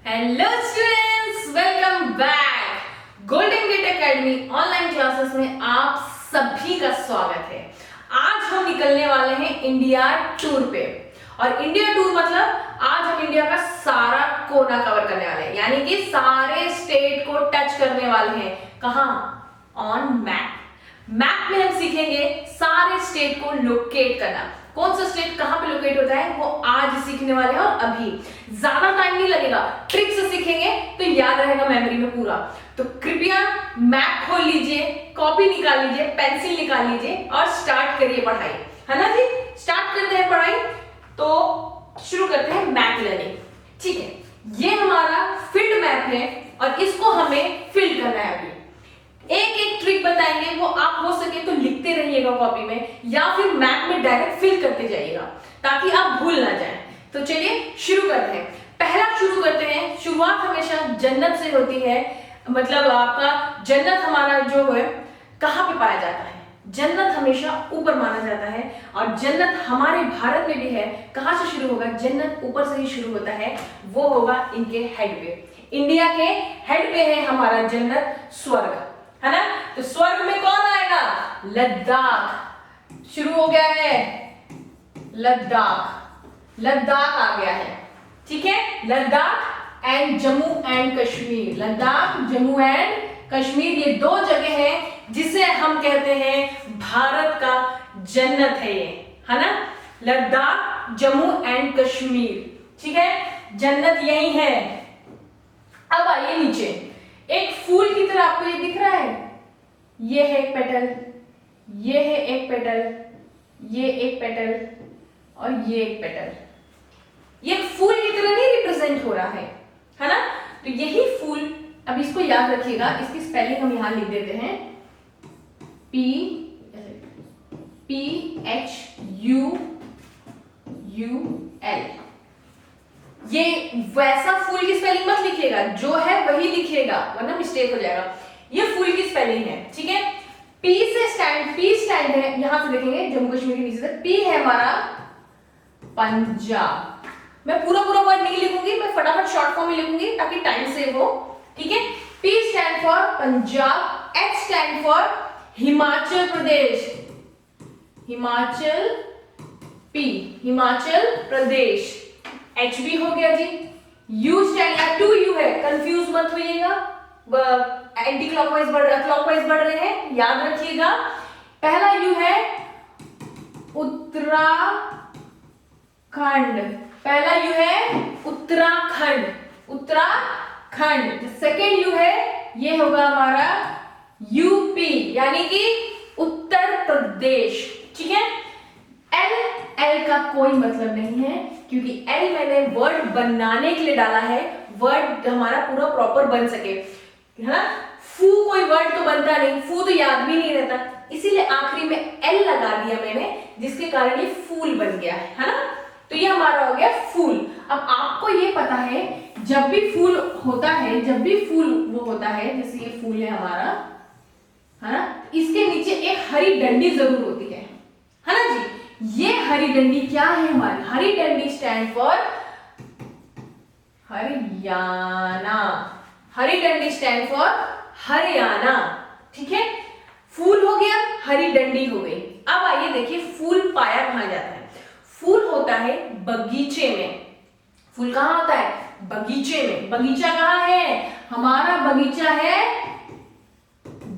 Hello students, welcome back. Golden gate academy online classes में आप सभी का स्वागत है। आज हम निकलने वाले हैं इंडिया टूर पे। और इंडिया टूर मतलब आज हम इंडिया का सारा कोना कवर करने वाले हैं, यानी कि सारे स्टेट को टच करने वाले हैं। कहाँ? On map. मैप में हम सीखेंगे सारे स्टेट को लोकेट करना। कौन सा स्टेट कहां पे लोकेट होता है वो आज सीखने वाले हैं। और अभी ज्यादा टाइम नहीं लगेगा, ट्रिक से सीखेंगे तो याद रहेगा मेमोरी में पूरा। तो कृपया मैप खोल लीजिए, कॉपी निकाल लीजिए, पेंसिल निकाल लीजिए और स्टार्ट करिए पढ़ाई, है ना जी। स्टार्ट करते हैं पढ़ाई। तो शुरू करते हैं मैप लर्निंग। ठीक है, ये हमारा फील्ड मैप है और इसको हमें फिल करना है। अभी एक एक ट्रिक बताएंगे, वो आप हो सके तो लिखते रहिएगा कॉपी में या फिर मैप में डायरेक्ट फिल करते जाइएगा ताकि आप भूल ना जाएं। तो चलिए शुरू करते हैं। पहला शुरू करते हैं। शुरुआत हमेशा जन्नत से होती है, मतलब आपका जन्नत हमारा जो है कहाँ पे पाया जाता है? जन्नत हमेशा ऊपर माना जाता है और जन्नत हमारे भारत में भी है। कहाँ से शुरू होगा? जन्नत ऊपर से ही शुरू होता है, वो होगा इनके हेड पे। इंडिया के हेड पे है हमारा जन्नत, स्वर्ग, है ना। तो स्वर्ग में कौन आएगा? लद्दाख। शुरू हो गया है लद्दाख, लद्दाख आ गया है। ठीक है, Ladakh and Jammu and Kashmir. Ladakh, Jammu and Kashmir, ये दो जगह हैं जिसे हम कहते हैं भारत का जन्नत है ये, है ना। लद्दाख, जम्मू एंड कश्मीर, ठीक है, जन्नत यही है। अब आइए नीचे, एक फूल की तरह आपको ये दिख रहा है, ये है एक पेटल, ये है एक पेटल, ये एक पेटल और ये एक पेटल। ये फूल की तरह नहीं रिप्रेजेंट हो रहा है ना। तो यही फूल, अब इसको याद रखिएगा, इसकी स्पेलिंग हम यहां लिख देते हैं, PHUUL। ये वैसा फूल की स्पेलिंग मत लिखिएगा, जो है वही लिखिएगा वरना मिस्टेक हो जाएगा। ये फूल की स्पेलिंग है, ठीक है। पी स्टैंड है, यहां से देखेंगे जम्मू कश्मीर के नीचे से पी है हमारा पंजाब। मैं पूरा वर्ड नहीं लिखूंगी, मैं फटाफट शॉर्ट फॉर्म में लिखूंगी ताकि टाइम सेव हो, ठीक है। P stand for Punjab, H stand for Himachal Pradesh, Himachal Pradesh, H भी हो गया जी। यू स्टैंड, या 2U है, कंफ्यूज मत होइएगा, एंटी क्लॉकवाइज क्लॉकवाइज बढ़ रहे हैं, याद रखिएगा। पहला यू है उत्तराखंड, पहला यू है उत्तराखंड। सेकेंड यू है, ये होगा हमारा यूपी, यानी कि उत्तर प्रदेश, ठीक है। एल का कोई मतलब नहीं है, क्योंकि एल मैंने वर्ड बनाने के लिए डाला है, वर्ड हमारा पूरा प्रॉपर बन सके, है ना। फू कोई वर्ड तो बनता नहीं, फू तो याद भी नहीं रहता, इसीलिए आखिरी में एल लगा दिया मैंने, जिसके कारण ये फूल बन गया है ना। तो ये हमारा हो गया फूल। अब आपको ये पता है, जब भी फूल होता है, जब भी फूल वो होता है, जैसे ये फूल है हमारा, है ना, इसके नीचे एक हरी डंडी जरूर होती है ना जी। ये हरी डंडी क्या है हमारी? हरी डंडी स्टैंड फॉर हरियाणा, हरी डंडी स्टैंड फॉर हरियाणा, ठीक है। फूल हो गया, हरी डंडी हो गई। अब आइए देखिए फूल पाया कहां जाता है। फूल होता है बगीचे में। फूल कहां होता है? बगीचे में। बगीचा कहां है? हमारा बगीचा है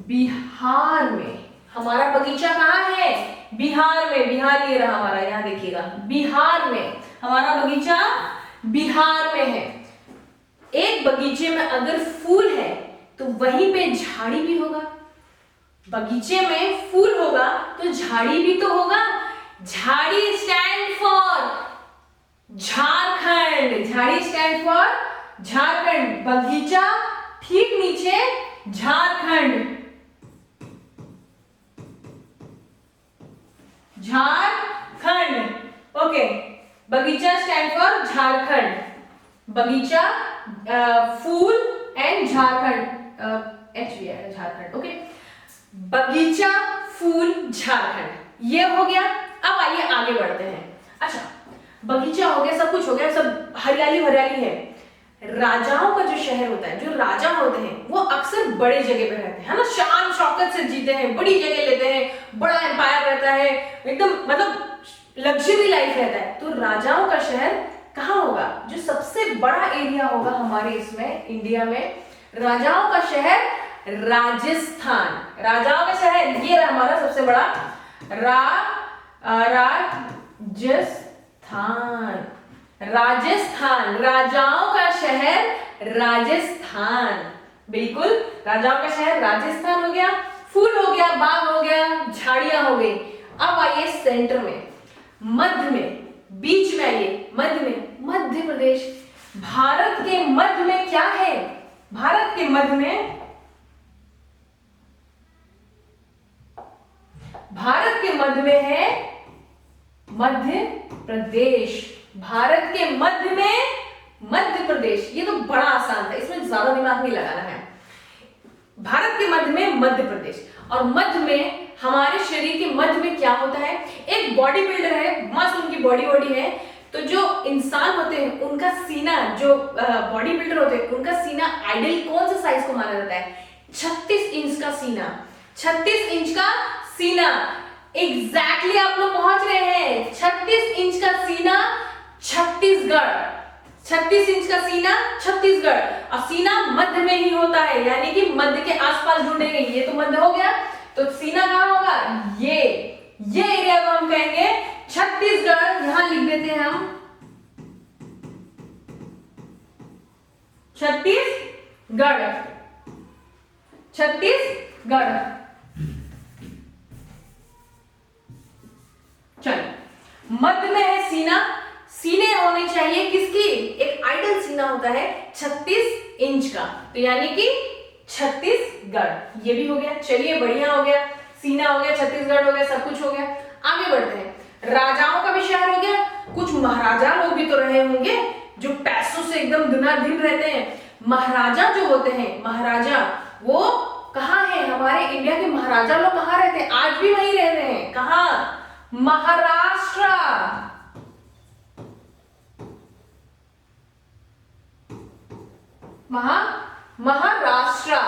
बिहार में। हमारा बगीचा कहां है? बिहार में। बिहार ये रहा हमारा, यहां देखिएगा, बिहार में हमारा बगीचा, बिहार में है। एक बगीचे में अगर फूल है तो वहीं पे झाड़ी भी होगा। बगीचे में फूल होगा तो झाड़ी भी तो होगा। झाड़ी स्टैंड फॉर झारखंड, झाड़ी स्टैंड फॉर झारखंड। बगीचा ठीक नीचे झारखंड, झारखंड, ओके। बगीचा स्टैंड फॉर झारखंड, बगीचा फूल एंड झारखंड, एच भी है झारखंड, ओके। बगीचा, फूल, झारखंड, ये हो गया। अब आइए आगे बढ़ते हैं। अच्छा, बगीचा हो गया, सब कुछ हो गया, सब हरियाली है। राजाओं का जो शहर होता है, जो राजा होते हैं वो अक्सर बड़े जगह पे रहते हैं, है ना, शान शौकत से जीते हैं, बड़ी जगह लेते हैं, बड़ा एम्पायर रहता है, एकदम मतलब लग्जरी लाइफ रहता है। तो राजाओं का शहर कहाँ होगा? जो सबसे बड़ा एरिया होगा हमारे इसमें इंडिया में, राजाओं का शहर राजस्थान। राजाओं का शहर ये रहा हमारा सबसे बड़ा राजस्थान। राजस्थान, राजाओं का शहर राजस्थान, बिल्कुल राजाओं का शहर राजस्थान हो गया। फूल हो गया, बाग हो गया, झाड़ियां हो गई। अब आइए सेंटर में, मध्य में, बीच में आइए, मध्य में मध्य प्रदेश। भारत के मध्य में क्या है? भारत के मध्य में, भारत के मध्य में है मध्य प्रदेश। भारत के मध्य में मध्य प्रदेश, ये तो बड़ा आसान था, इसमें ज्यादा दिमाग नहीं लगाना है। भारत के मध्य में मध्य प्रदेश, और मध्य में हमारे शरीर के मध्य में क्या होता है? एक बॉडी बिल्डर है, मस्त उनकी बॉडी है। तो जो इंसान होते हैं उनका सीना, जो बॉडी बिल्डर होते हैं उनका सीना आइडियल कौन सा साइज को माना जाता है? 36 इंच का सीना। 36 इंच का सीना, एग्जैक्टली आप लोग पहुंच रहे हैं। 36 इंच का सीना, छत्तीसगढ़। 36 इंच का सीना, छत्तीसगढ़। और सीना मध्य में ही होता है, यानी कि मध्य के आसपास ढूंढेंगे। ये तो मध्य हो गया, तो सीना कहां होगा? ये एरिया को हम कहेंगे छत्तीसगढ़। यहां लिख देते हैं हम छत्तीसगढ़। छत्तीसगढ़। चलो, मध्य में है सीना। सीने होने चाहिए किसकी? एक आइडल सीना होता है 36 इंच का, तो यानी कि छत्तीसगढ़। ये भी हो गया, चलिए बढ़िया हो गया। सीना हो गया, छत्तीसगढ़ हो गया, सब कुछ हो गया। आगे बढ़ते हैं। राजाओं का भी शहर हो गया। कुछ महाराजा लोग भी तो रहे होंगे जो पैसों से एकदम धनाधन रहते हैं। महाराजा जो होते हैं, महाराजा वो कहाँ है? हमारे इंडिया के महाराजा लोग कहाँ रहते हैं? आज भी वहीं रह रहे हैं। कहाँ? महाराष्ट्र। महाराष्ट्र।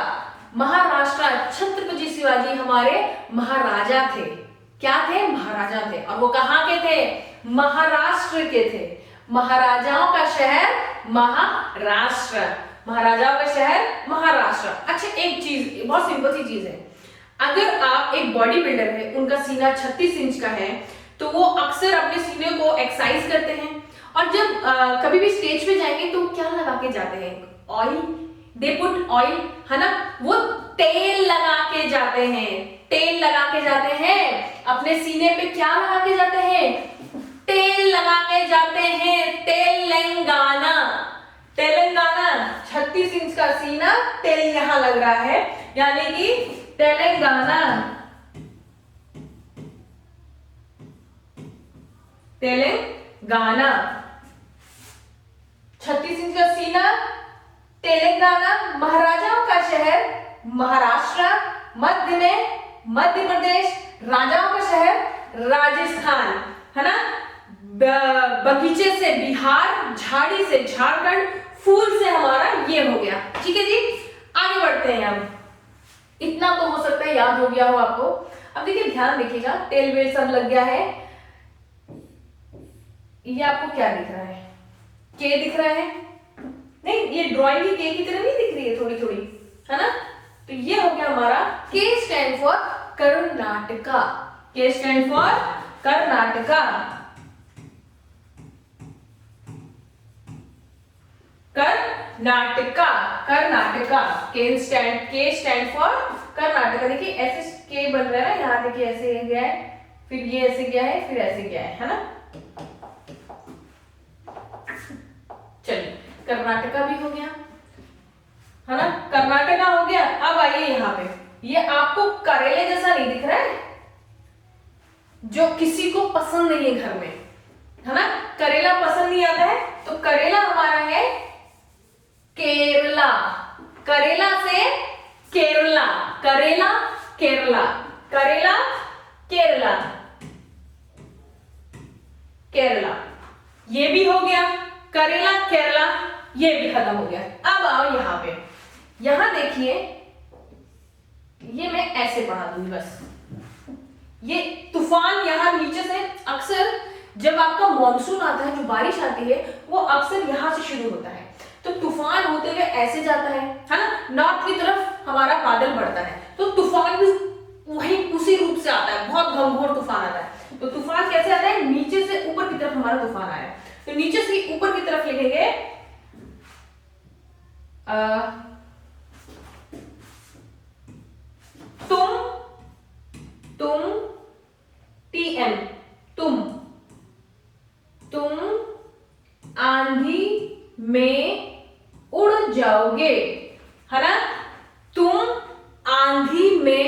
महाराष्ट्र। छत्रपति शिवाजी हमारे महाराजा थे। क्या थे? महाराजा थे। और वो कहाँ के थे? महाराष्ट्र के थे। महाराजाओं का शहर महाराष्ट्र। महाराजाओं का शहर महाराष्ट्र। अच्छा, एक चीज, बहुत सिंपल सी चीज है। अगर आप एक बॉडी बिल्डर है, उनका सीना 36 इंच का है, तो वो अक्सर अपने सीने को एक्सरसाइज करते हैं। और जब कभी भी स्टेज पे जाएंगे तो क्या लगा के जाते हैं? ऑयल। दे पुट ऑयल, है ना। वो तेल लगा के जाते हैं। तेल लगा के जाते हैं। अपने सीने पे क्या लगा के जाते हैं? तेल लगा के जाते हैं। तेलंगाना। तेलंगाना। 36 इंच का सीना, तेल यहां लग रहा है, यानी कि तेलंगाना। तेलंगाना। 36 इंच का सीना, तेलंगाना। महाराजाओं का शहर महाराष्ट्र। मध्य में मध्य प्रदेश। राजाओं का शहर राजस्थान, है ना। बगीचे से बिहार, झाड़ी से झारखंड, फूल से हमारा ये हो गया। ठीक है जी, आगे बढ़ते हैं हम। इतना तो हो सकता है याद हो गया हो आपको। अब देखिए, ध्यान देखिएगा, तेल वेल सब लग गया है। ये आपको क्या दिख रहा है? के दिख रहा है? नहीं, ये ड्राइंग की के की तरह नहीं दिख रही है, थोड़ी थोड़ी, है ना। तो ये हो गया हमारा के स्टैंड फॉर कर्नाटका। के स्टैंड फॉर कर्नाटका। कर्नाटका। कर्नाटका। के स्टैंड फॉर कर्नाटका। देखिए ऐसे के बन रहा है ना, यहाँ देखिए ऐसे गया है, फिर ये ऐसे गया है, फिर ऐसे गया है ना। चलिए, कर्नाटका भी हो गया, है ना। कर्नाटका हो गया। अब आइए यहाँ पे, ये आपको करेले जैसा नहीं दिख रहा है, जो किसी को पसंद नहीं है घर में, है ना। करेला पसंद नहीं आता है, तो करेला हमारा है केरला। करेला से केरला। करेला केरला। करेला केरला। केरला। ये भी हो गया करेला केरला। ये भी खत्म हो गया। अब आओ यहाँ पे, यहाँ देखिए, ये मैं ऐसे पढ़ा दूंगी बस। ये तूफान यहाँ नीचे से, अक्सर जब आपका मॉनसून आता है, जो बारिश आती है, वो अक्सर यहाँ से शुरू होता है। तो तूफान होते हुए ऐसे जाता है ना, नॉर्थ की तरफ हमारा बादल बढ़ता है, तो तूफान भी वही उसी रूप से आता है, बहुत घनघोर तूफान आता है। तो तूफान कैसे आता है, नीचे से ऊपर की तरफ हमारा तूफान आया। तो नीचे से ऊपर की तरफ लिखेंगे तुम TM, तुम आंधी में उड़ जाओगे, है ना। तुम आंधी में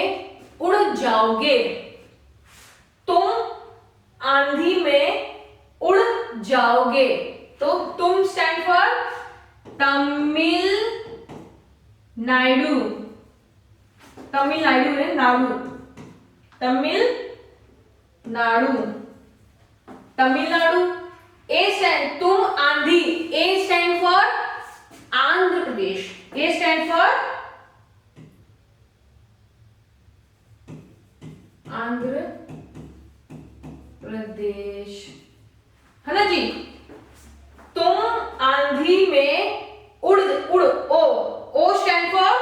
उड़ जाओगे, तुम आंधी में उड़ जाओगे। तो तुम स्टैंड फॉर तमिलनाडु, तमिलनाडु है, नाडु, तमिलनाडु, तमिलनाडु। ए स्टैंड, तुम आंधी, A stand for Andhra Pradesh, A stand for Andhra Pradesh, है ना जी। तुम आंधी में उड़, उड़, ओ स्टैंड फॉर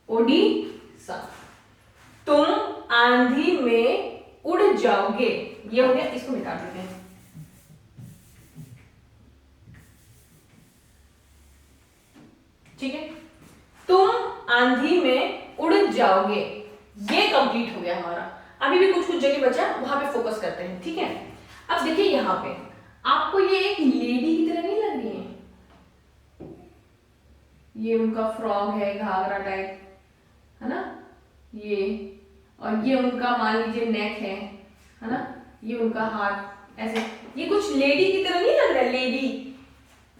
ओडिशा। तुम आंधी में उड़ जाओगे, ये हो गया, इसको मिटा देते हैं। ठीक है, तुम आंधी में उड़ जाओगे, ये कंप्लीट हो गया हमारा। अभी भी कुछ कुछ जगह बचा, वहां पे फोकस करते हैं। ठीक है, अब देखिए यहाँ पे आपको ये एक लेडी की तरह नहीं लग रही है, ये उनका फ्रॉक है, घाघरा टाइप, है ना, ये, और ये उनका मान लीजिए नेक है ना, ये उनका हाथ ऐसे, ये कुछ लेडी की तरह नहीं लग रहा है, लेडी,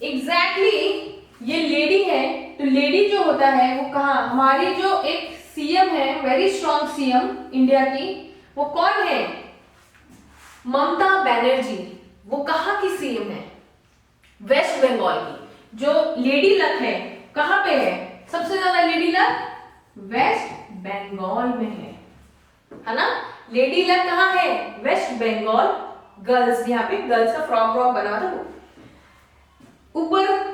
एग्जैक्टली ये लेडी है। तो लेडी जो होता है वो कहाँ, हमारी जो एक सीएम है, वेरी स्ट्रॉन्ग सीएम इंडिया की, वो कौन है, ममता बनर्जी। वो कहाँ की सीएम है, वेस्ट बंगाल की। जो लेडी लक है कहाँ पे है, सबसे ज्यादा लेडी लक वेस्ट बंगाल में है ना। लेडी लक कहाँ है, वेस्ट बंगाल। गर्ल्स, यहाँ पे गर्ल्स का फ्रॉक बना था, ऊपर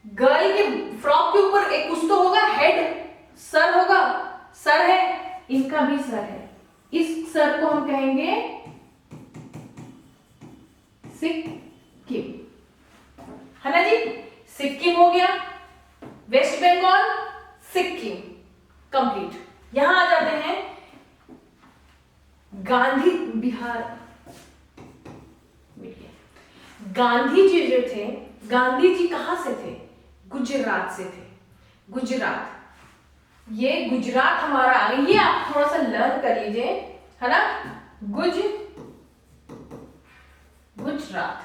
गर्ल के फ्रॉक के ऊपर एक कुछ तो होगा, हेड, सर होगा, सर है, इनका भी सर है। इस सर को हम कहेंगे सिक्किम, है ना जी। सिक्किम हो गया, वेस्ट बंगाल, सिक्किम, कंप्लीट। यहां आ जाते हैं गांधी, बिहार। गांधी जी जो थे, गांधी जी कहां से थे, गुजरात से थे, गुजरात। ये गुजरात हमारा आ गया, ये आप थोड़ा सा लर्न कर लीजिए, है ना। गुजरात,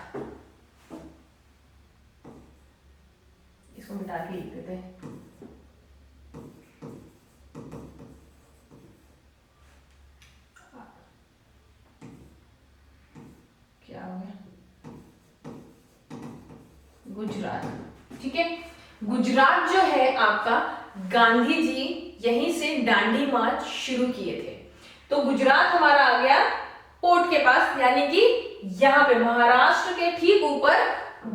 इसको मिटा के लिख देते हैं। क्या हो गया, गुजरात। ठीक है, गुजरात जो है आपका, गांधी जी यहीं से दांडी मार्च शुरू किए थे। तो गुजरात हमारा आ गया पोर्ट के पास, यानी कि यहाँ पे महाराष्ट्र के ठीक ऊपर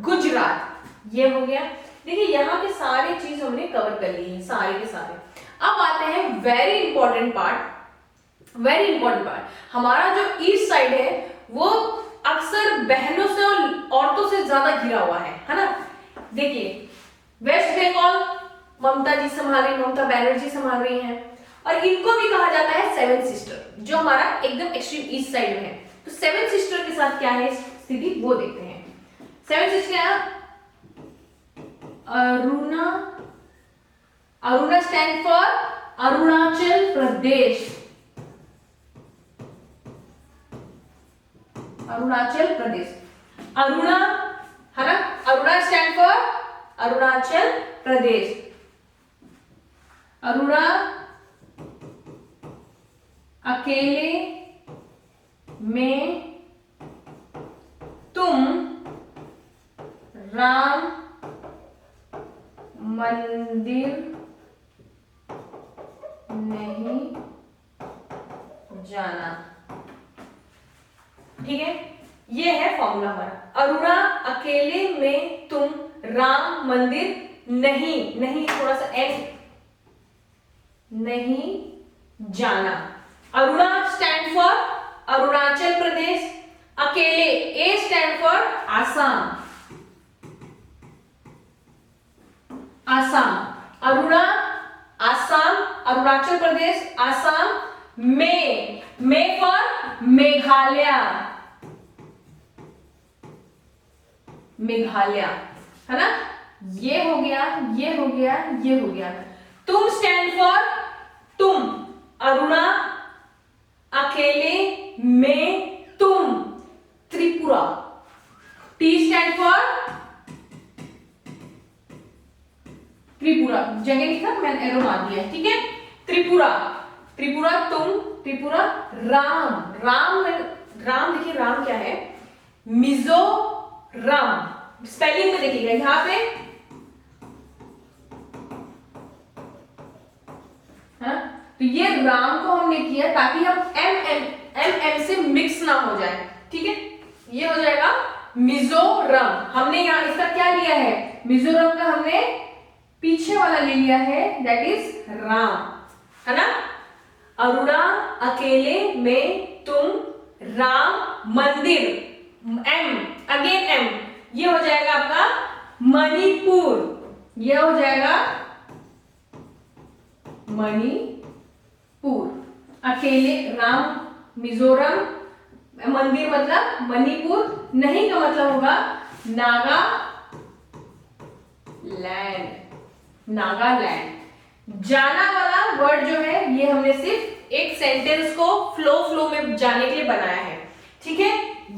गुजरात, ये हो गया। देखिए यहाँ के सारे चीज हमने कवर कर ली है, सारे के सारे। अब आते हैं very important part, very important part. हमारा जो ईस्ट साइड है वो अक्सर बहनों से और औरतों से ज्यादा घिरा हुआ है ना। देखिए वेस्ट बंगाल ममता जी संभाल रही, ममता बनर्जी संभाल रही हैं, और इनको भी कहा जाता है सेवन सिस्टर, जो हमारा एकदम एक्सट्रीम ईस्ट साइड में है। तो सेवन सिस्टर के साथ क्या है स्थिति, वो देखते हैं। सेवन सिस्टर क्या, अरुणा, अरुणा स्टैंड फॉर अरुणाचल प्रदेश, अरुणाचल प्रदेश। अरुणा, है ना, अरुणा स्टैंड फॉर अरुणाचल प्रदेश। अरुणा अकेले में तुम राम मंदिर नहीं जाना। ठीक है, ये है फॉर्मूला हमारा। अरुणा अकेले में तुम राम मंदिर नहीं थोड़ा सा एन नहीं जाना। अरुणा स्टैंड फॉर अरुणाचल प्रदेश, अकेले A stand for Assam, Assam. Aruna Assam, Arunachal Pradesh Assam, me for Meghalaya, Meghalaya, है ना। ये हो गया, ये हो गया, ये हो गया। तुम स्टैंड फॉर तुम, अरुणा अकेले में तुम, Tripura. T stand for Tripura, जगह लिखा मैंने एरो मार दिया, ठीक है। त्रिपुरा, त्रिपुरा तुम, त्रिपुरा राम, राम देखिए राम क्या है, मिजोरम। स्पेलिंग में देखिएगा यहां पे, हाँ? तो ये राम को हमने किया ताकि हम एम से मिक्स ना हो जाए, ठीक है। ये हो जाएगा मिजोरम। हमने यहां इसका क्या लिया है, मिजोरम का हमने पीछे वाला ले लिया है, दैट इज राम, है ना। अरुणा अकेले में तुम राम मंदिर, एम अगेन एम, ये हो जाएगा आपका मणिपुर, ये हो जाएगा मणिपुर। अकेले राम मिजोरम, मंदिर मतलब मणिपुर, नहीं का मतलब होगा नागालैंड, नागालैंड। जाना वाला वर्ड जो है ये हमने सिर्फ एक सेंटेंस को फ्लो में जाने के लिए बनाया है, ठीक है।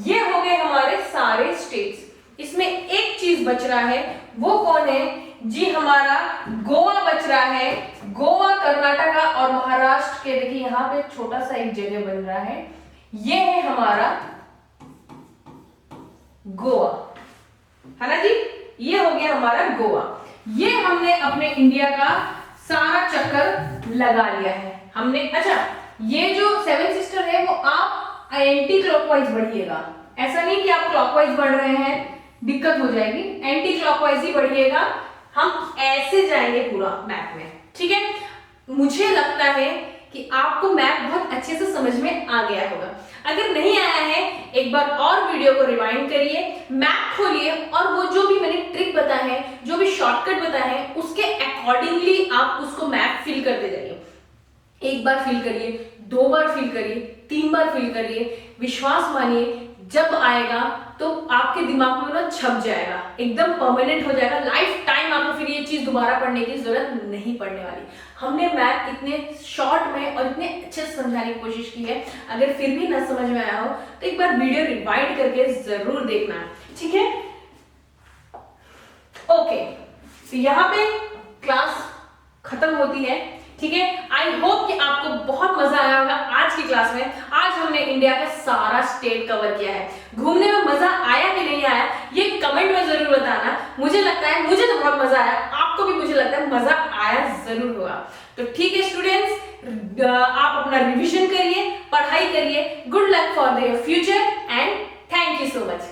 ये हो गए हमारे सारे स्टेट्स। इसमें एक चीज बच रहा है, वो कौन है जी, हमारा गोवा बच रहा है। गोवा कर्नाटका और महाराष्ट्र के, देखिए यहां पे छोटा सा एक जगह बन रहा है, ये है हमारा गोवा, है ना जी। ये हो गया हमारा गोवा। ये हमने अपने इंडिया का सारा चक्कर लगा लिया है हमने। अच्छा, ये जो 7 सिस्टर है वो आप एंटी क्लॉकवाइज बढ़िएगा, ऐसा नहीं कि आप क्लॉकवाइज बढ़ रहे हैं दिक्कत हो जाएगी, एंटी क्लॉकवाइज ही बढ़िएगा। हम ऐसे जाएंगे पूरा मैप में, ठीक है। मुझे लगता है कि आपको मैप बहुत अच्छे से समझ में आ गया होगा। अगर नहीं आया है, एक बार और वीडियो को रिवाइंड करिए, मैप खोलिए और वो जो भी मैंने ट्रिक बताया है, जो भी शॉर्टकट बताया है, उसके अकॉर्डिंगली आप उसको मैप फिल करते जाइए। एक बार फिल करिए, 2 बार फिल करिए, 3 बार फिल करिए। विश्वास मानिए, जब आएगा तो आपके दिमाग में ना छप जाएगा, एकदम परमानेंट हो जाएगा। लाइफ टाइम आपको फिर ये चीज दोबारा पढ़ने की जरूरत नहीं पड़ने वाली। हमने मैथ इतने शॉर्ट में और इतने अच्छे से समझाने की कोशिश की है। अगर फिर भी ना समझ में आया हो तो एक बार वीडियो रिवाइंड करके जरूर देखना, ठीक है। ओके, तो यहाँ पे क्लास खत्म होती है, ठीक है। आई होप कि आपको बहुत मजा आया होगा आज की क्लास में। आज हमने इंडिया का सारा स्टेट कवर किया है। घूमने में मजा आया कि नहीं आया ये कमेंट में जरूर बताना। मुझे लगता है, मुझे तो बहुत मजा आया, आपको भी मुझे लगता है मजा आया जरूर होगा। तो ठीक है स्टूडेंट्स, आप अपना रिविजन करिए, पढ़ाई करिए। Good luck for the future and thank you so much.